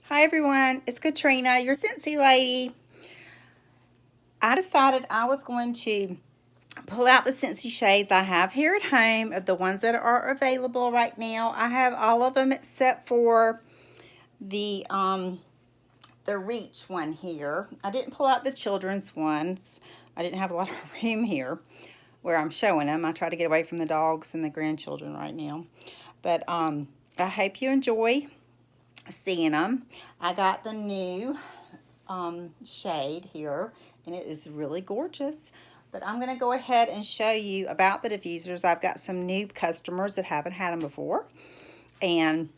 Hi everyone, it's Katrina, your Scentsy lady. I decided I was going to pull out the Scentsy shades I have here at home, of the ones that are available right now. I have all of them except for the Reach one here. I didn't pull out the children's ones. I didn't have a lot of room here where I'm showing them. I try to get away from the dogs and the grandchildren right now. But I hope you enjoy seeing them. I got the new shade here, and it is really gorgeous. But I'm going to go ahead and show you about the diffusers. I've got some new customers that haven't had them before. And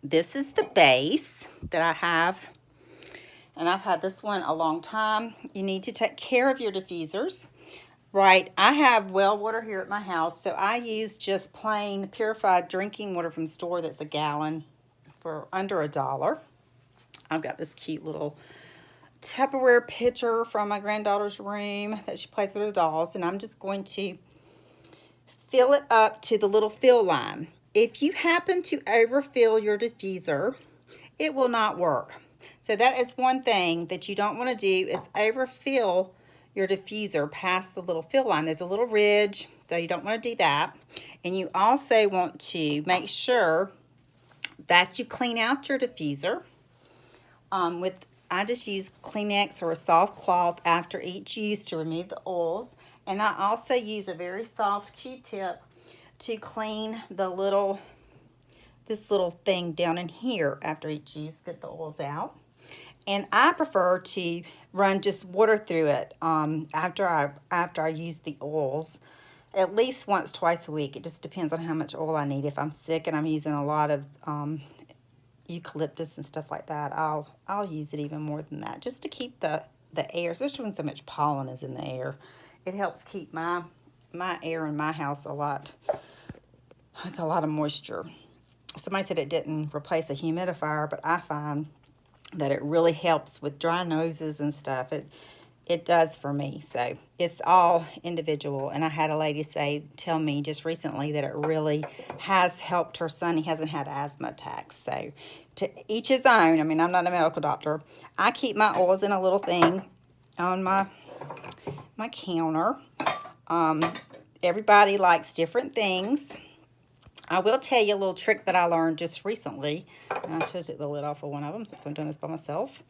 this is the base that I have. And I've had this one a long time. You need to take care of your diffusers. Right, I have well water here at my house, so I use just plain purified drinking water from store that's a gallon for under $1. I've got this cute little Tupperware pitcher from my granddaughter's room that she plays with her dolls, and I'm just going to fill it up to the little fill line. If you happen to overfill your diffuser, it will not work. So that is one thing that you don't want to do, is overfill your diffuser past the little fill line. There's a little ridge, so you don't want to do that. And you also want to make sure that you clean out your diffuser I just use Kleenex or a soft cloth after each use to remove the oils. And I also use a very soft Q-tip to clean this little thing down in here after each use, get the oils out. And I prefer to run just water through it after I use the oils, at least once, twice a week. It just depends on how much oil I need. If I'm sick and I'm using a lot of eucalyptus and stuff like that, I'll use it even more than that, just to keep the air, especially when so much pollen is in the air. It helps keep my air in my house with a lot of moisture. Somebody said it didn't replace a humidifier, but I find that it really helps with dry noses and stuff. It does for me. So it's all individual. And I had a lady tell me just recently that it really has helped her son. He hasn't had asthma attacks. So to each his own. I mean, I'm not a medical doctor. I keep my oils in a little thing on my counter. Everybody likes different things. I will tell you a little trick that I learned just recently. And I should take the lid off of one of them since I'm doing this by myself.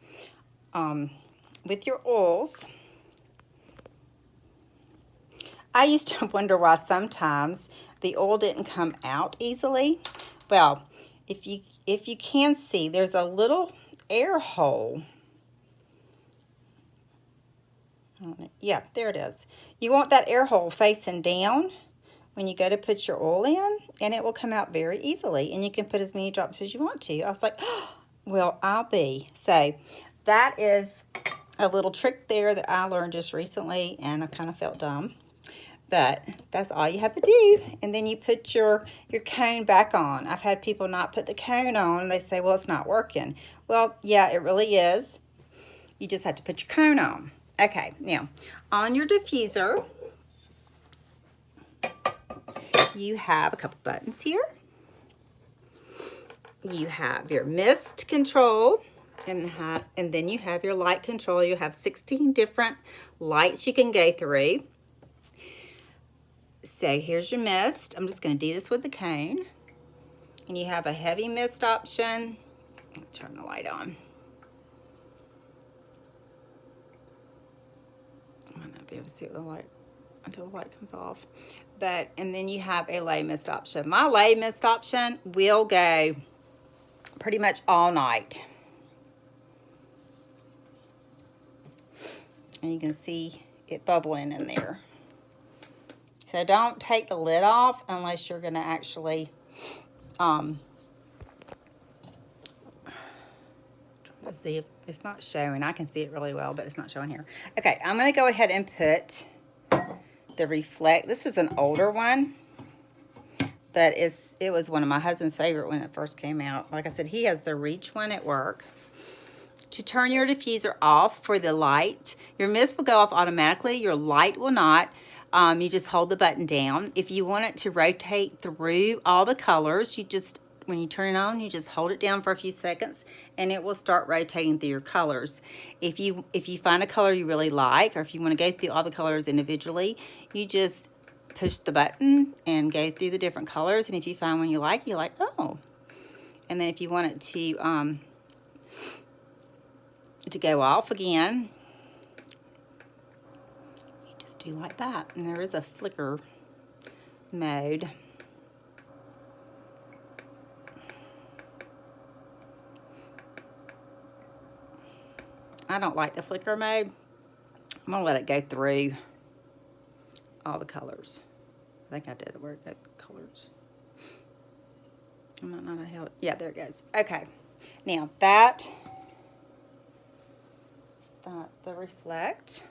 With your oils, I used to wonder why sometimes the oil didn't come out easily. Well, if you can see, there's a little air hole. Yeah, there it is. You want that air hole facing down when you go to put your oil in, and it will come out very easily, and you can put as many drops as you want to. I was like, oh, well, I'll be. So that is a little trick there that I learned just recently, and I kind of felt dumb. But that's all you have to do. And then you put your cone back on. I've had people not put the cone on, and they say, well, it's not working. Well, yeah, it really is. You just have to put your cone on. Okay, now, on your diffuser, you have a couple buttons here. You have your mist control, and then you have your light control. You have 16 different lights you can go through. So here's your mist. I'm just going to do this with the cone. And you have a heavy mist option. Turn the light on. I might not be able to see the light until the light comes off. And then you have a lay mist option. My lay mist option will go pretty much all night. And you can see it bubbling in there. So don't take the lid off unless you're going to actually let's see if it's not showing. I can see it really well, but it's not showing here. Okay, I'm going to go ahead and put the Reflect. This is an older one, but it was one of my husband's favorite when it first came out. Like I said, he has the Reach one at work. To turn your diffuser off for the light, your mist will go off automatically. Your light will not. You just hold the button down. If you want it to rotate through all the colors, you just when you turn it on, you just hold it down for a few seconds and it will start rotating through your colors. If you find a color you really like, or if you want to go through all the colors individually, you just push the button and go through the different colors, and if you find one you like, you're like, oh. And then if you want it to go off again, you just do like that. And there is a flicker mode. I don't like the flicker mode. I'm gonna let it go through all the colors. I think I did it where it got the colors. I might not have held it. Yeah, there it goes. Okay. Now that is the Reflect.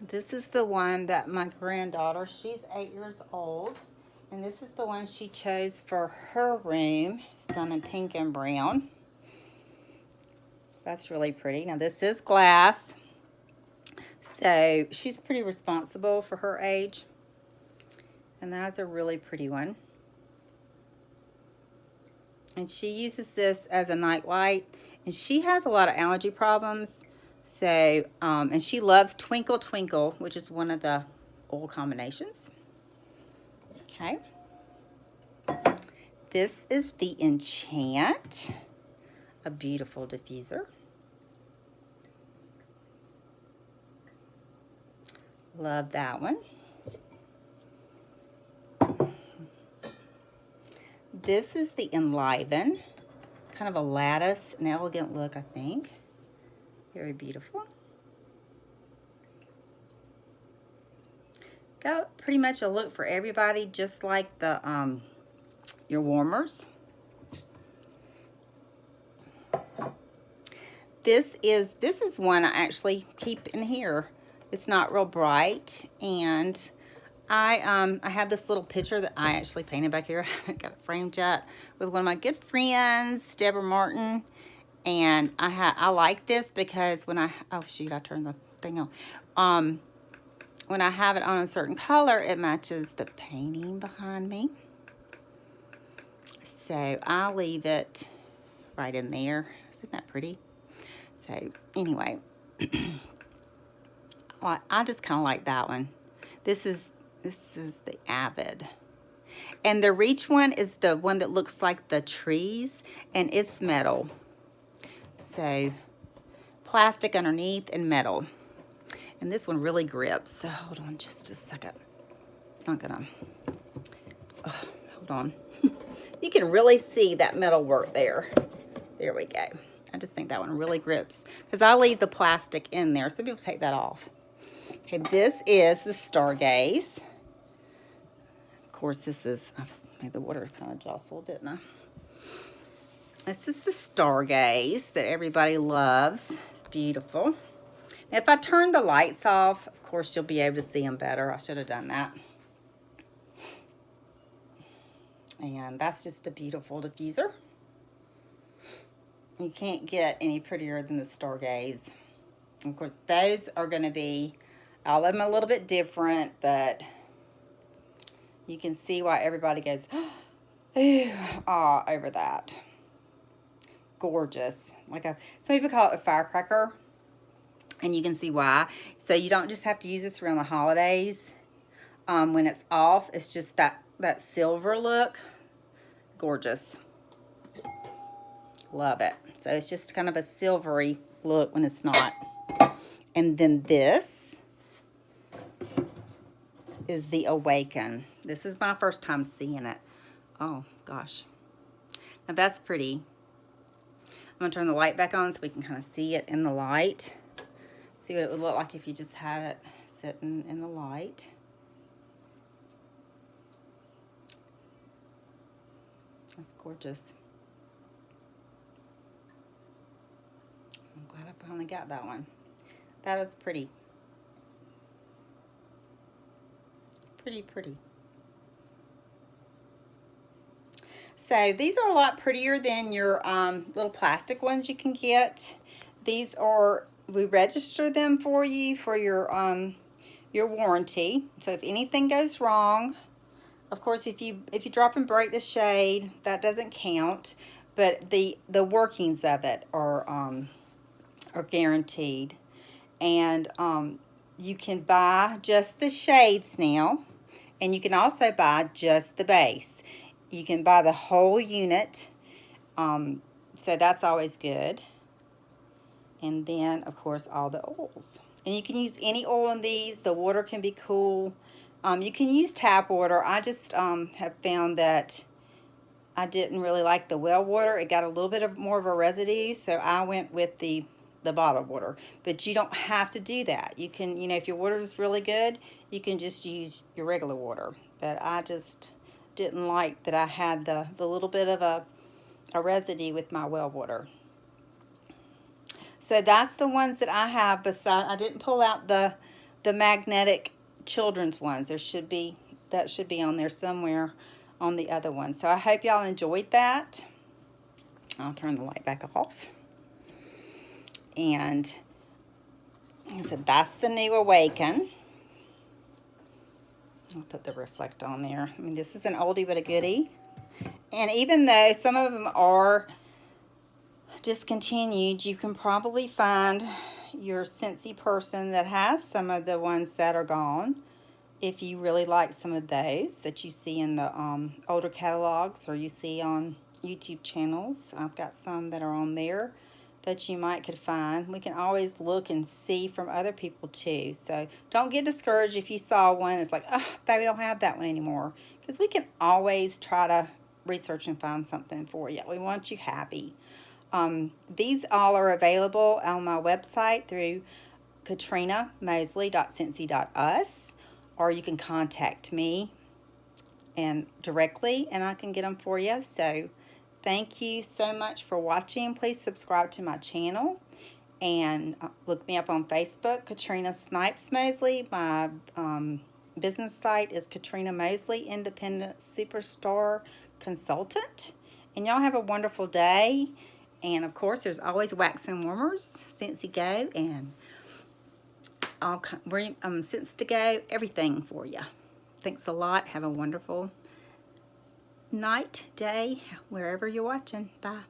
This is the one that my granddaughter, she's 8 years old, and this is the one she chose for her room. It's done in pink and brown. That's really pretty. Now this is glass, so she's pretty responsible for her age, and that's a really pretty one. And she uses this as a night light, and she has a lot of allergy problems. So, and she loves Twinkle Twinkle, which is one of the oil combinations. Okay. This is the Enchant, a beautiful diffuser. Love that one. This is the Enliven, kind of a lattice, an elegant look, I think. Very beautiful. Got pretty much a look for everybody, just like the your warmers. This is one I actually keep in here. It's not real bright, and I have this little picture that I actually painted back here. I haven't got it framed yet, with one of my good friends, Deborah Martin. And I like this because when oh shoot, I turned the thing on. When I have it on a certain color, it matches the painting behind me. So I'll leave it right in there. Isn't that pretty? So anyway, I just kind of like that one. This is the Avid. And the Reach one is the one that looks like the trees, and it's metal. So plastic underneath and metal. And this one really grips. So hold on just a second. It's not gonna, oh, hold on. You can really see that metal work there. There we go. I just think that one really grips, because I'll leave the plastic in there. Some people take that off. Okay, this is the Stargaze. Of course, this is, I've made the water kind of jostle, didn't I? This is the Stargaze that everybody loves. It's beautiful. Now, if I turn the lights off, of course, you'll be able to see them better. I should have done that. And that's just a beautiful diffuser. You can't get any prettier than the Stargaze. Of course, those are going to be, all of them a little bit different, but you can see why everybody goes, ooh, ah, over that. Gorgeous. Some people call it a firecracker, and you can see why. So you don't just have to use this around the holidays. When it's off, it's just that silver look. Gorgeous. Love it. So it's just kind of a silvery look when it's not. And then this is the Awaken. This is my first time seeing it. Oh gosh. Now that's pretty. I'm gonna turn the light back on so we can kind of see it in the light. See what it would look like if you just had it sitting in the light. That's gorgeous. I'm glad I finally got that one. That is pretty. Pretty. So these are a lot prettier than your little plastic ones you can get. These are, we register them for you for your warranty. So if anything goes wrong, Of course, if you drop and break the shade, that doesn't count, but the workings of it are guaranteed. And you can buy just the shades now, and you can also buy just the base. You can buy the whole unit, so that's always good. And then, of course, all the oils. And you can use any oil in these. The water can be cool. You can use tap water. I just have found that I didn't really like the well water. It got a little bit more of a residue, so I went with the bottled water. But you don't have to do that. You can, if your water is really good, you can just use your regular water. But I just didn't like that I had the little bit of a residue with my well water. So that's the ones that I have. Besides, I didn't pull out the magnetic children's ones. That should be on there somewhere on the other one. So I hope y'all enjoyed that. I'll turn the light back off. And so that's the new Awaken. I'll put the reflect on there. I mean, this is an oldie but a goodie. And even though some of them are discontinued, you can probably find your Scentsy person that has some of the ones that are gone. If you really like some of those that you see in the older catalogs or you see on YouTube channels, I've got some that are on there that you might could find. We can always look and see from other people too. So don't get discouraged if you saw one. It's like, oh, we don't have that one anymore. Because we can always try to research and find something for you. We want you happy. These all are available on my website through katrinamosley.scentsy.us, or you can contact me and directly and I can get them for you. So thank you so much for watching. Please subscribe to my channel and look me up on Facebook, Katrina Snipes Mosley. My business site is Katrina Mosley, Independent Superstar Consultant. And y'all have a wonderful day. And of course, there's always wax and warmers, Scentsy Go, and all Scents to Go, everything for you. Thanks a lot. Have a wonderful night, day, wherever you're watching. Bye.